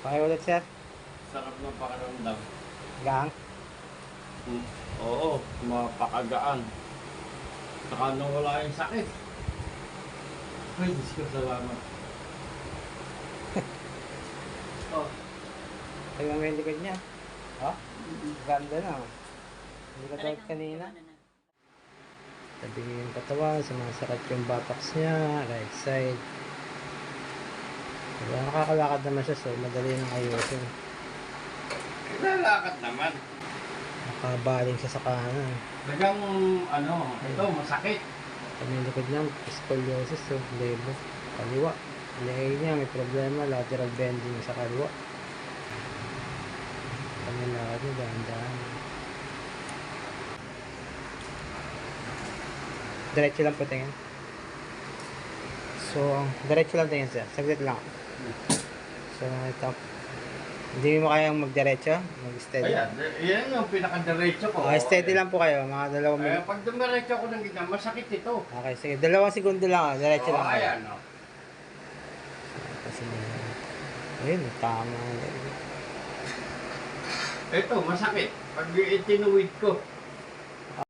Okay ulit, sir. Sarap ng pakiramdam. Gang. Oo, mapakagaan. Saka nung wala yung sakit. Ay, Diyos ko, salamat. Oh, Tingnan mo yung likod niya. Oh, ganda na. Hindi ka tulad kanina. Tabi yung katawan, sumasakit yung buttocks niya, right side. Diba, nakakalakad naman siya, so madali nang ayusin. lalakad naman. Nakabaling siya sa kanan. Dagang, ito, masakit. Kami yung likod niya, scoliosis, so lebo. Kaliwa. Leeg niya, may problema, lateral bending sa kaliwa. Kami lakad niya, dahan-dahan. Diretso lang po tingin. So, diretso lang tingin sir. Saglit lang. So, ito. Hindi mo kayang magdiretso? Mag-steady? Ayan, yan yung pinaka-diretso ko. Steady lang po kayo. Mga 2 Kaya minutes. pag dumiretso ako ng gitna, masakit ito. Okay, sige. 2 segundo lang. Diretso lang kayo. Ayan, Kasi, ayun, tama. Ito, masakit. Pag itinuwid ko,